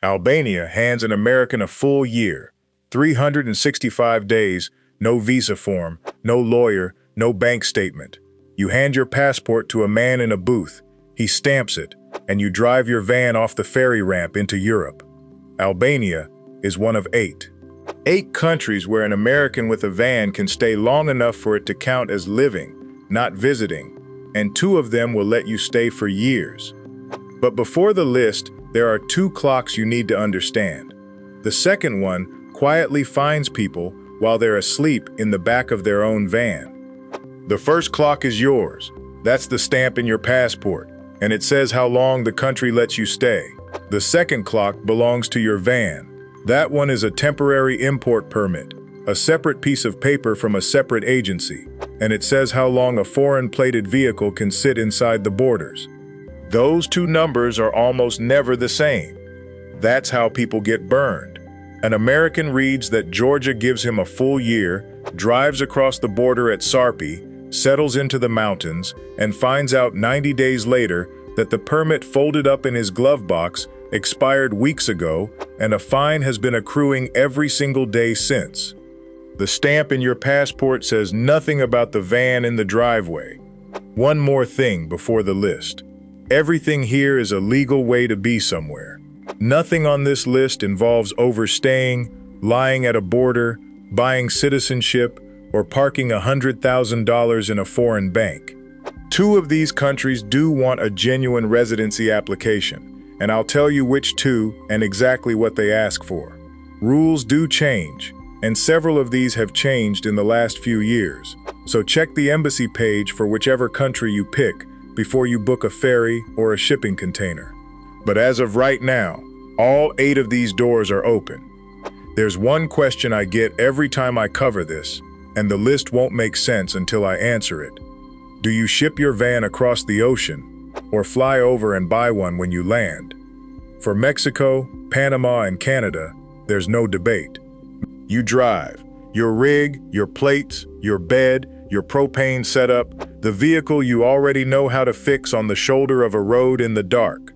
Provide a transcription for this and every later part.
Albania hands an American a full year, 365 days, no visa form, no lawyer, no bank statement. You hand your passport to a man in a booth, he stamps it, and you drive your van off the ferry ramp into Europe. Albania is one of 8 countries where an American with a van can stay long enough for it to count as living, not visiting, and 2 of them will let you stay for years. But before the list, there are 2 clocks you need to understand. The second one quietly finds people while they're asleep in the back of their own van. The first clock is yours. That's the stamp in your passport, and it says how long the country lets you stay. The second clock belongs to your van. That one is a temporary import permit, a separate piece of paper from a separate agency, and it says how long a foreign-plated vehicle can sit inside the borders. Those 2 numbers are almost never the same. That's how people get burned. An American reads that Georgia gives him a full year, drives across the border at Sarpi, settles into the mountains, and finds out 90 days later that the permit folded up in his glove box expired weeks ago, and a fine has been accruing every single day since. The stamp in your passport says nothing about the van in the driveway. One more thing before the list. Everything here is a legal way to be somewhere. Nothing on this list involves overstaying, lying at a border, buying citizenship, or parking $100,000 in a foreign bank. 2 of these countries do want a genuine residency application, and I'll tell you which 2 and exactly what they ask for. Rules do change, and several of these have changed in the last few years, so check the embassy page for whichever country you pick before you book a ferry or a shipping container. But as of right now, all 8 of these doors are open. There's one question I get every time I cover this, and the list won't make sense until I answer it. Do you ship your van across the ocean, or fly over and buy one when you land? For Mexico, Panama, and Canada, there's no debate. You drive. Your rig, your plates, your bed, your propane setup, the vehicle you already know how to fix on the shoulder of a road in the dark.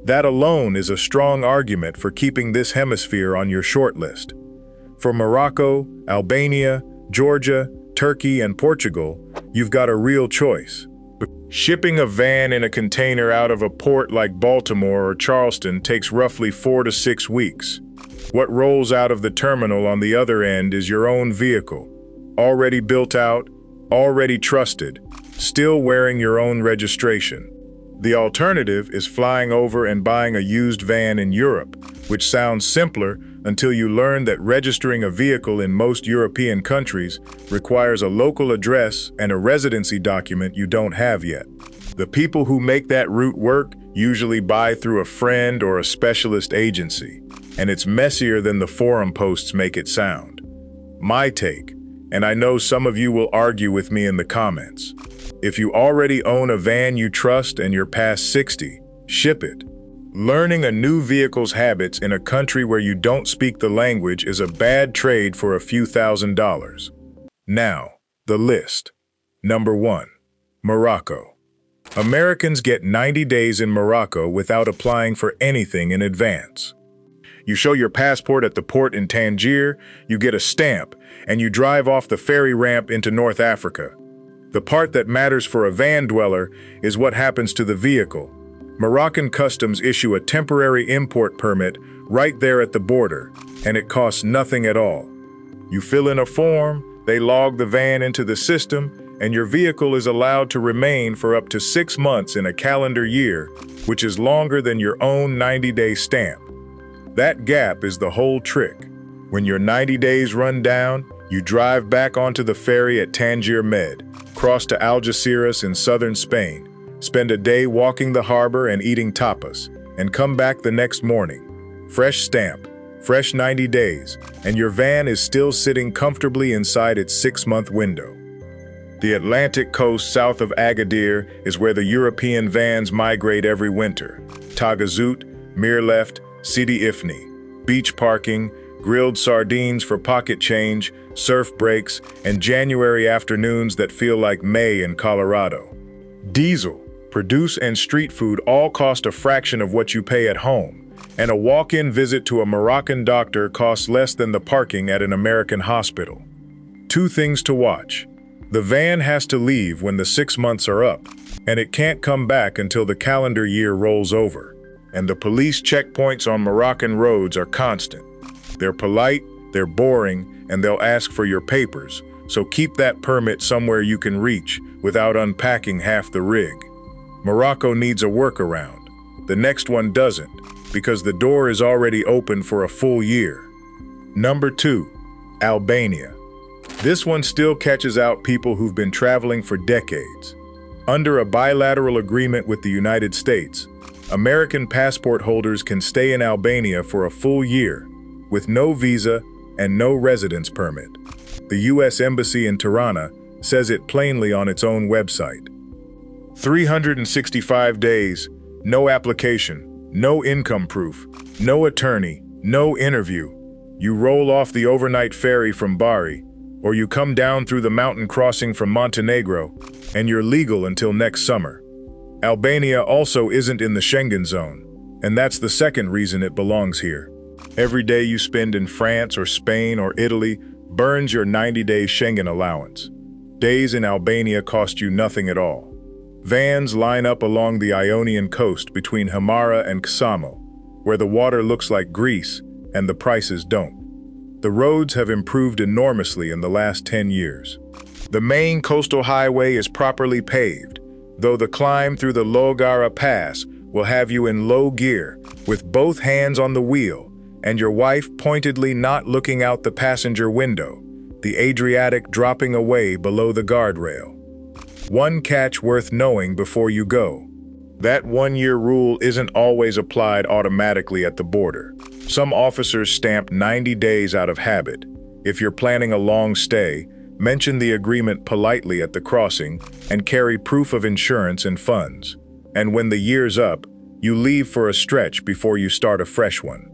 That alone is a strong argument for keeping this hemisphere on your short list. For Morocco, Albania, Georgia, Turkey, and Portugal, you've got a real choice. Shipping a van in a container out of a port like Baltimore or Charleston takes roughly 4 to 6 weeks. What rolls out of the terminal on the other end is your own vehicle, already built out, already trusted, still wearing your own registration. The alternative is flying over and buying a used van in Europe, which sounds simpler until you learn that registering a vehicle in most European countries requires a local address and a residency document you don't have yet. The people who make that route work usually buy through a friend or a specialist agency, and it's messier than the forum posts make it sound. My take, and I know some of you will argue with me in the comments, if you already own a van you trust and you're past 60, ship it. Learning a new vehicle's habits in a country where you don't speak the language is a bad trade for a few $1,000s. Now, the list. Number 1. Morocco. Americans get 90 days in Morocco without applying for anything in advance. You show your passport at the port in Tangier, you get a stamp, and you drive off the ferry ramp into North Africa. The part that matters for a van dweller is what happens to the vehicle. Moroccan customs issue a temporary import permit right there at the border, and it costs nothing at all. You fill in a form, they log the van into the system, and your vehicle is allowed to remain for up to 6 months in a calendar year, which is longer than your own 90-day stamp. That gap is the whole trick. When your 90 days run down, you drive back onto the ferry at Tangier Med, cross to Algeciras in southern Spain, spend a day walking the harbor and eating tapas, and come back the next morning. Fresh stamp, fresh 90 days, and your van is still sitting comfortably inside its 6-month window. The Atlantic coast south of Agadir is where the European vans migrate every winter. Tagazout, Mirleft, Sidi Ifni, beach parking, grilled sardines for pocket change, surf breaks, and January afternoons that feel like May in Colorado. Diesel, produce, and street food all cost a fraction of what you pay at home, and a walk-in visit to a Moroccan doctor costs less than the parking at an American hospital. 2 things to watch. The van has to leave when the 6 months are up, and it can't come back until the calendar year rolls over. And the police checkpoints on Moroccan roads are constant. They're polite, they're boring, and they'll ask for your papers, so keep that permit somewhere you can reach without unpacking half the rig. Morocco needs a workaround. The next one doesn't, because the door is already open for a full year. Number 2, Albania. This one still catches out people who've been traveling for decades. Under a bilateral agreement with the United States, American passport holders can stay in Albania for a full year, with no visa and no residence permit. The U.S. Embassy in Tirana says it plainly on its own website. 365 days, no application, no income proof, no attorney, no interview. You roll off the overnight ferry from Bari, or you come down through the mountain crossing from Montenegro, and you're legal until next summer. Albania also isn't in the Schengen zone, and that's the second reason it belongs here. Every day you spend in France or Spain or Italy burns your 90-day Schengen allowance. Days in Albania cost you nothing at all. Vans line up along the Ionian coast between Himara and Ksamo, where the water looks like Greece and the prices don't. The roads have improved enormously in the last 10 years. The main coastal highway is properly paved, though the climb through the Logara Pass will have you in low gear, with both hands on the wheel, and your wife pointedly not looking out the passenger window, the Adriatic dropping away below the guardrail. One catch worth knowing before you go. That 1-year rule isn't always applied automatically at the border. Some officers stamp 90 days out of habit. If you're planning a long stay, mention the agreement politely at the crossing and carry proof of insurance and funds. And when the year's up, you leave for a stretch before you start a fresh one.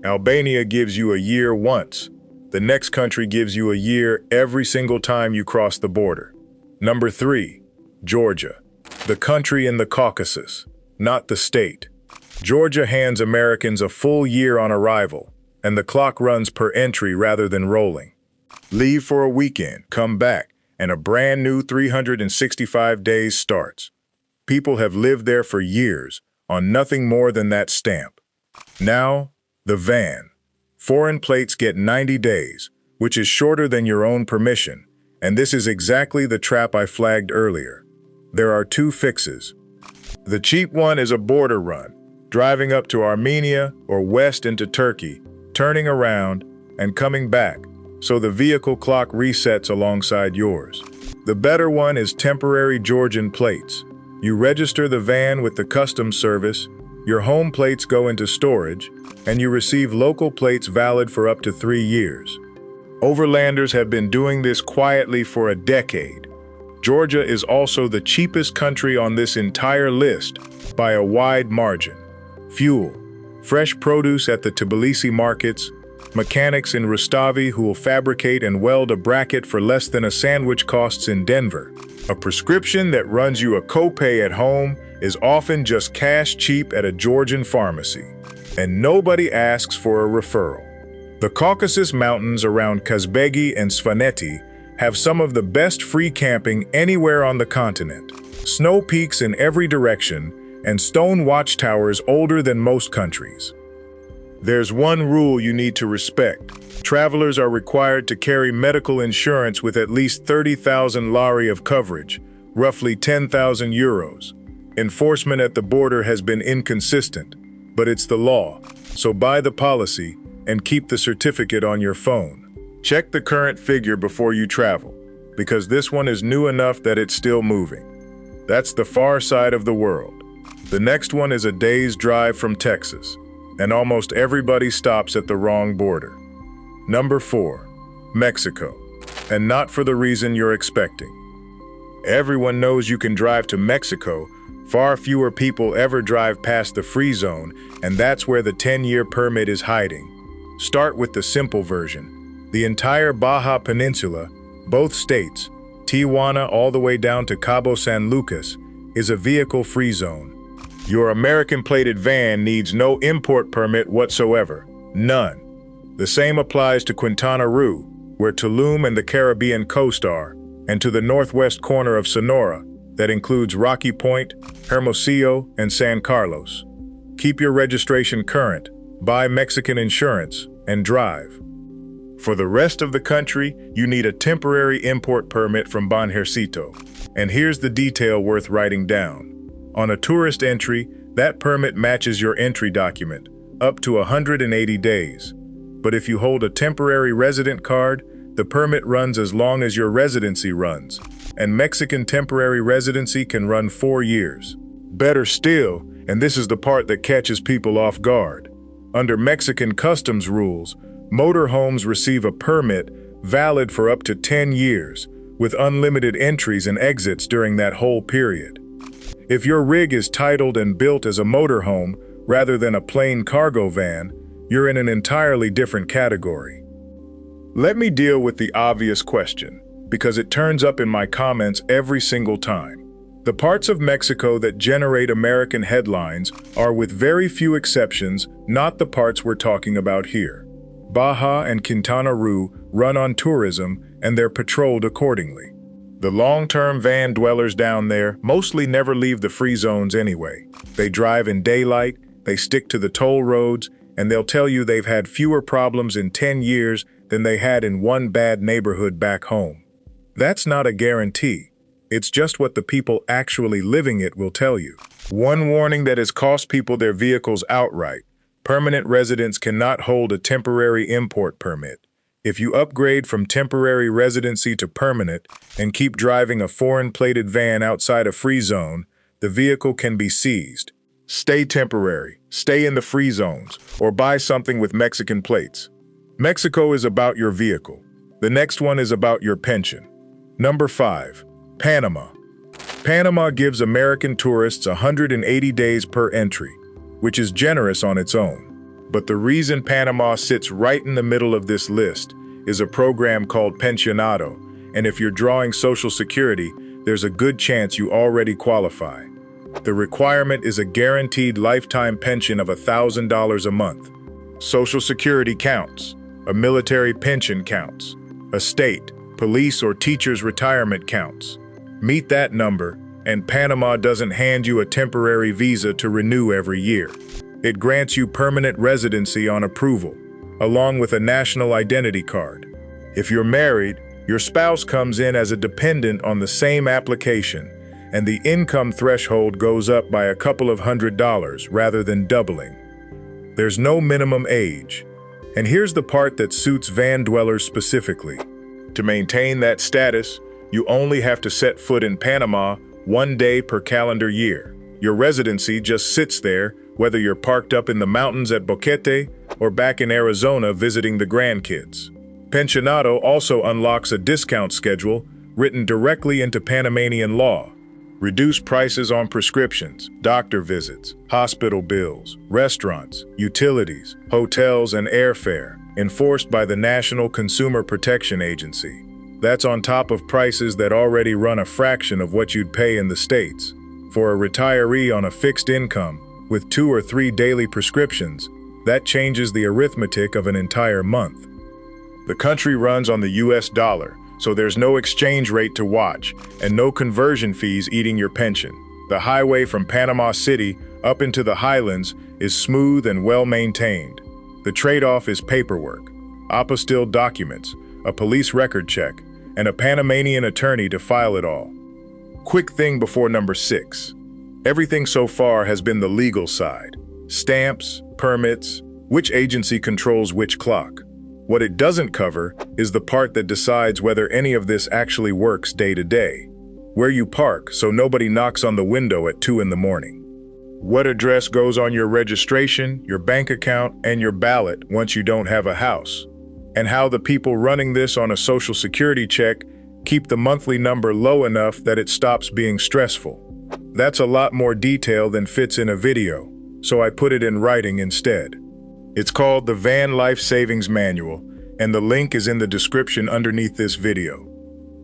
Albania gives you a year once. The next country gives you a year every single time you cross the border. Number 3, Georgia. The country in the Caucasus, not the state. Georgia hands Americans a full year on arrival, and the clock runs per entry rather than rolling. Leave for a weekend, come back, and a brand new 365 days starts. People have lived there for years on nothing more than that stamp. Now, the van. Foreign plates get 90 days, which is shorter than your own permission, and this is exactly the trap I flagged earlier. There are 2 fixes. The cheap one is a border run, driving up to Armenia or west into Turkey, turning around and coming back, so the vehicle clock resets alongside yours. The better one is temporary Georgian plates. You register the van with the customs service, your home plates go into storage, and you receive local plates valid for up to 3 years. Overlanders have been doing this quietly for a decade. Georgia is also the cheapest country on this entire list by a wide margin. Fuel, fresh produce at the Tbilisi markets, mechanics in Rustavi who will fabricate and weld a bracket for less than a sandwich costs in Denver. A prescription that runs you a copay at home is often just cash cheap at a Georgian pharmacy. And nobody asks for a referral. The Caucasus Mountains around Kazbegi and Svaneti have some of the best free camping anywhere on the continent. Snow peaks in every direction and stone watchtowers older than most countries. There's one rule you need to respect. Travelers are required to carry medical insurance with at least 30,000 lari of coverage, roughly 10,000 euros. Enforcement at the border has been inconsistent, but it's the law, so buy the policy and keep the certificate on your phone. Check the current figure before you travel, because this one is new enough that it's still moving. That's the far side of the world. The next one is a day's drive from Texas, and almost everybody stops at the wrong border. Number 4, Mexico, and not for the reason you're expecting. Everyone knows you can drive to Mexico. Far fewer people ever drive past the free zone, and that's where the 10-year permit is hiding. Start with the simple version. The entire Baja Peninsula, both states, Tijuana all the way down to Cabo San Lucas, is a vehicle-free zone. Your American-plated van needs no import permit whatsoever. None. The same applies to Quintana Roo, where Tulum and the Caribbean coast are, and to the northwest corner of Sonora, that includes Rocky Point, Hermosillo, and San Carlos. Keep your registration current, buy Mexican insurance, and drive. For the rest of the country, you need a temporary import permit from Banjercito. And here's the detail worth writing down. On a tourist entry, that permit matches your entry document, up to 180 days. But if you hold a temporary resident card, the permit runs as long as your residency runs, and Mexican temporary residency can run 4 years. Better still, and this is the part that catches people off guard, under Mexican customs rules, motorhomes receive a permit valid for up to 10 years, with unlimited entries and exits during that whole period. If your rig is titled and built as a motorhome rather than a plain cargo van, you're in an entirely different category. Let me deal with the obvious question, because it turns up in my comments every single time. The parts of Mexico that generate American headlines are, with very few exceptions, not the parts we're talking about here. Baja and Quintana Roo run on tourism, and they're patrolled accordingly. The long-term van dwellers down there mostly never leave the free zones anyway. They drive in daylight, they stick to the toll roads, and they'll tell you they've had fewer problems in 10 years than they had in one bad neighborhood back home. That's not a guarantee. It's just what the people actually living it will tell you. One warning that has cost people their vehicles outright: permanent residents cannot hold a temporary import permit. If you upgrade from temporary residency to permanent and keep driving a foreign-plated van outside a free zone, the vehicle can be seized. Stay temporary, stay in the free zones, or buy something with Mexican plates. Mexico is about your vehicle. The next one is about your pension. Number 5. Panama. Panama gives American tourists 180 days per entry, which is generous on its own. But the reason Panama sits right in the middle of this list is a program called Pensionado, and if you're drawing Social Security, there's a good chance you already qualify. The requirement is a guaranteed lifetime pension of $1,000 a month. Social Security counts. A military pension counts. A state, police, or teacher's retirement counts. Meet that number, and Panama doesn't hand you a temporary visa to renew every year. It grants you permanent residency on approval, along with a national identity card. If you're married, your spouse comes in as a dependent on the same application, and the income threshold goes up by a couple of $100s rather than doubling. There's no minimum age. And here's the part that suits van dwellers specifically. To maintain that status, you only have to set foot in Panama 1 day per calendar year. Your residency just sits there, whether you're parked up in the mountains at Boquete or back in Arizona visiting the grandkids. Pensionado also unlocks a discount schedule written directly into Panamanian law. Reduced prices on prescriptions, doctor visits, hospital bills, restaurants, utilities, hotels, and airfare, enforced by the National Consumer Protection Agency. That's on top of prices that already run a fraction of what you'd pay in the States. For a retiree on a fixed income, with 2 or 3 daily prescriptions, that changes the arithmetic of an entire month. The country runs on the US dollar, so there's no exchange rate to watch and no conversion fees eating your pension. The highway from Panama City up into the highlands is smooth and well-maintained. The trade-off is paperwork, apostille documents, a police record check, and a Panamanian attorney to file it all. Quick thing before number 6. Everything so far has been the legal side. Stamps, permits, which agency controls which clock. What it doesn't cover is the part that decides whether any of this actually works day to day. Where you park so nobody knocks on the window at 2 in the morning. What address goes on your registration, your bank account, and your ballot once you don't have a house. And how the people running this on a Social Security check keep the monthly number low enough that it stops being stressful. That's a lot more detail than fits in a video, so I put it in writing instead. It's called the Van Life Savings Manual, and the link is in the description underneath this video.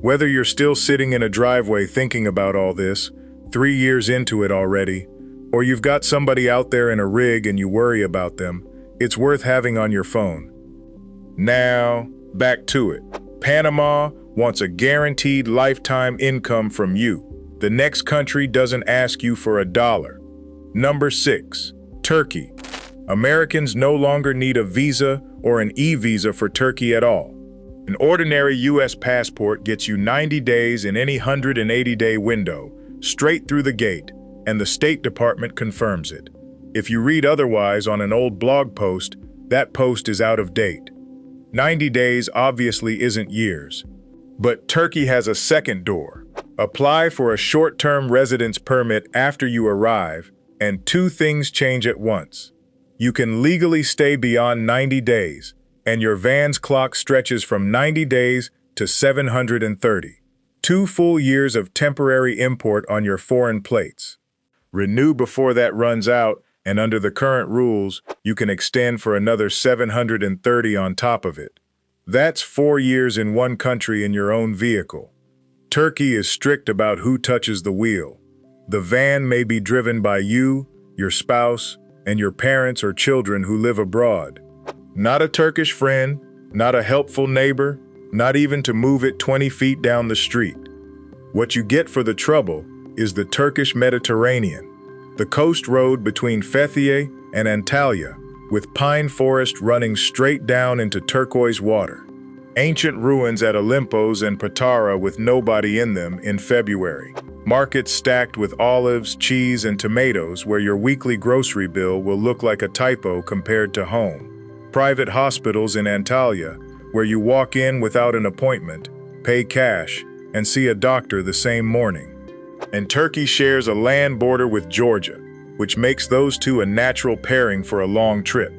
Whether you're still sitting in a driveway thinking about all this, 3 years into it already, Or you've got somebody out there in a rig and you worry about them, it's worth having on your phone. Now, back to it. Panama wants a guaranteed lifetime income from you. The next country doesn't ask you for $1. Number 6, Turkey. Americans no longer need a visa or an e-visa for Turkey at all. An ordinary U.S. passport gets you 90 days in any 180-day window, straight through the gate, and the State Department confirms it. If you read otherwise on an old blog post, that post is out of date. 90 days obviously isn't years. But Turkey has a second door. Apply for a short-term residence permit after you arrive, and 2 things change at once. You can legally stay beyond 90 days, and your van's clock stretches from 90 days to 730. 2 full years of temporary import on your foreign plates. Renew before that runs out, and under the current rules, you can extend for another 730 on top of it. That's 4 years in one country in your own vehicle. Turkey is strict about who touches the wheel. The van may be driven by you, your spouse, and your parents or children who live abroad. Not a Turkish friend, not a helpful neighbor, not even to move it 20 feet down the street. What you get for the trouble is the Turkish Mediterranean, the coast road between Fethiye and Antalya, with pine forest running straight down into turquoise water. Ancient ruins at Olympos and Patara with nobody in them in February. Markets stacked with olives, cheese, and tomatoes where your weekly grocery bill will look like a typo compared to home. Private hospitals in Antalya, where you walk in without an appointment, pay cash, and see a doctor the same morning. And Turkey shares a land border with Georgia, which makes those two a natural pairing for a long trip.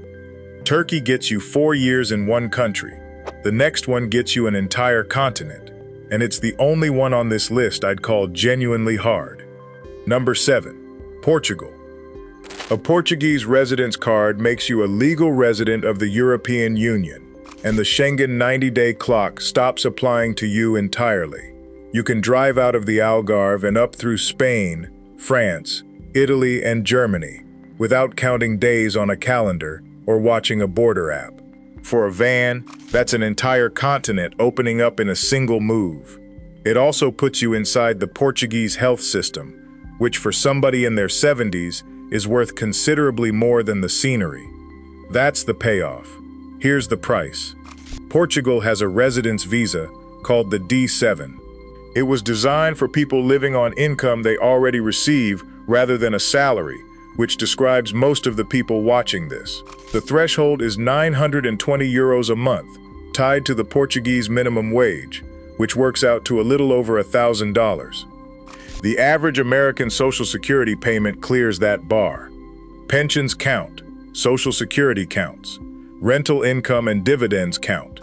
Turkey gets you 4 years in one country. The next one gets you an entire continent, and it's the only one on this list I'd call genuinely hard. Number 7, Portugal. A Portuguese residence card makes you a legal resident of the European Union, and the Schengen 90-day clock stops applying to you entirely. You can drive out of the Algarve and up through Spain, France, Italy, and Germany without counting days on a calendar or watching a border app. For a van, that's an entire continent opening up in a single move. It also puts you inside the Portuguese health system, which for somebody in their 70s is worth considerably more than the scenery. That's the payoff. Here's the price. Portugal has a residence visa called the D7. It was designed for people living on income they already receive rather than a salary, which describes most of the people watching this. The threshold is 920 euros a month, tied to the Portuguese minimum wage, which works out to a little over $1,000. The average American Social Security payment clears that bar. Pensions count, Social Security counts, rental income and dividends count.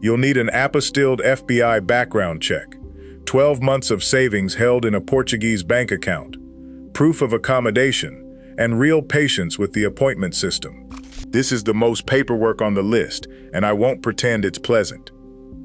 You'll need an apostilled FBI background check, 12 months of savings held in a Portuguese bank account, proof of accommodation, and real patience with the appointment system. This is the most paperwork on the list, and I won't pretend it's pleasant.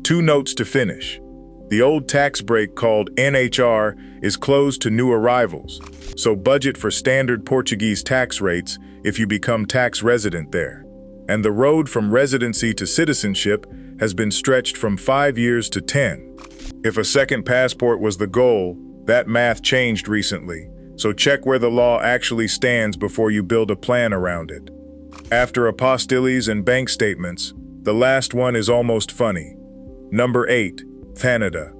2 notes to finish. The old tax break called NHR is closed to new arrivals, so budget for standard Portuguese tax rates if you become tax resident there. And the road from residency to citizenship has been stretched from 5 years to 10. If a second passport was the goal, that math changed recently, so check where the law actually stands before you build a plan around it. After apostilles and bank statements, the last one is almost funny. Number 8, Canada.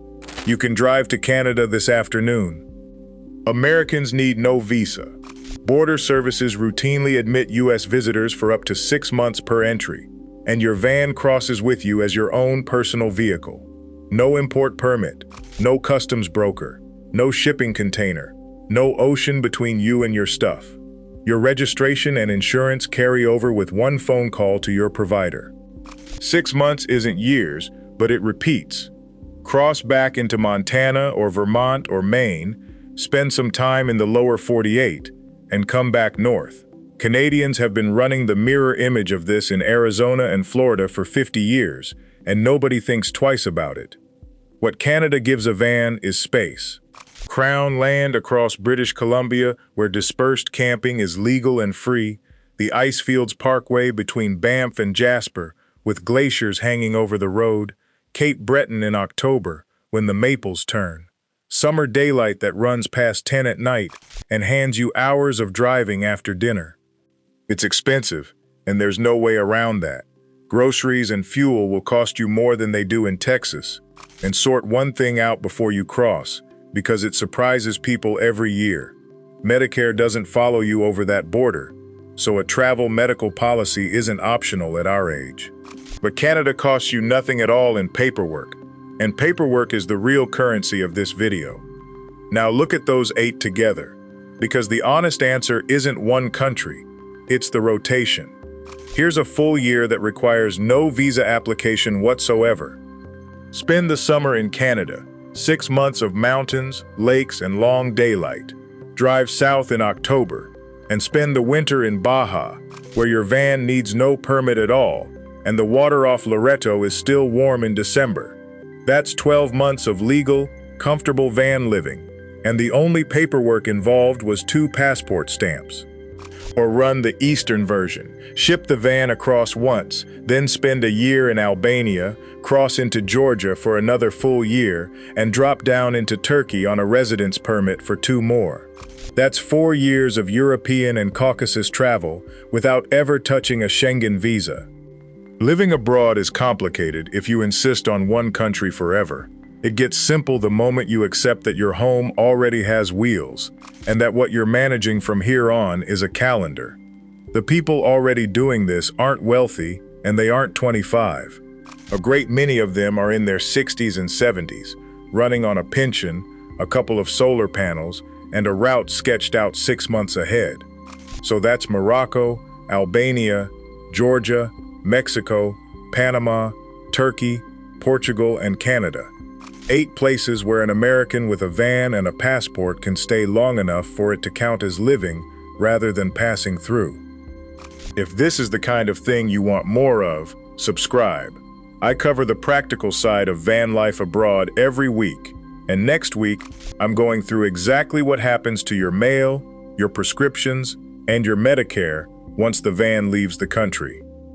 You can drive to Canada this afternoon. Americans need no visa. Border services routinely admit U.S. visitors for up to 6 months per entry, and your van crosses with you as your own personal vehicle. No import permit, no customs broker, no shipping container, no ocean between you and your stuff. Your registration and insurance carry over with one phone call to your provider. 6 months isn't years, but it repeats. Cross back into Montana or Vermont or Maine, spend some time in the lower 48, and come back north. Canadians have been running the mirror image of this in Arizona and Florida for 50 years, and nobody thinks twice about it. What Canada gives a van is space. Crown land across British Columbia, where dispersed camping is legal and free, the Icefields Parkway between Banff and Jasper, with glaciers hanging over the road, Cape Breton in October, when the maples turn, summer daylight that runs past 10 at night and hands you hours of driving after dinner. It's expensive, and there's no way around that. Groceries and fuel will cost you more than they do in Texas. And sort one thing out before you cross, because it surprises people every year. Medicare doesn't follow you over that border, so a travel medical policy isn't optional at our age. But Canada costs you nothing at all in paperwork, and paperwork is the real currency of this video. Now look at those 8 together, because the honest answer isn't one country, it's the rotation. Here's a full year that requires no visa application whatsoever. Spend the summer in Canada, 6 months of mountains, lakes, and long daylight. Drive south in October, and spend the winter in Baja, where your van needs no permit at all, and the water off Loreto is still warm in December. That's 12 months of legal, comfortable van living, and the only paperwork involved was 2 passport stamps. Or run the eastern version. Ship the van across once, then spend a year in Albania, cross into Georgia for another full year, and drop down into Turkey on a residence permit for 2 more. That's 4 years of European and Caucasus travel without ever touching a Schengen visa. Living abroad is complicated if you insist on one country forever. It gets simple the moment you accept that your home already has wheels, and that what you're managing from here on is a calendar. The people already doing this aren't wealthy, and they aren't 25. A great many of them are in their 60s and 70s, running on a pension, a couple of solar panels, and a route sketched out 6 months ahead. So that's Morocco, Albania, Georgia, Mexico, Panama, Turkey, Portugal, and Canada. 8 places where an American with a van and a passport can stay long enough for it to count as living rather than passing through. If this is the kind of thing you want more of, subscribe. I cover the practical side of van life abroad every week, and next week I'm going through exactly what happens to your mail, your prescriptions, and your Medicare once the van leaves the country.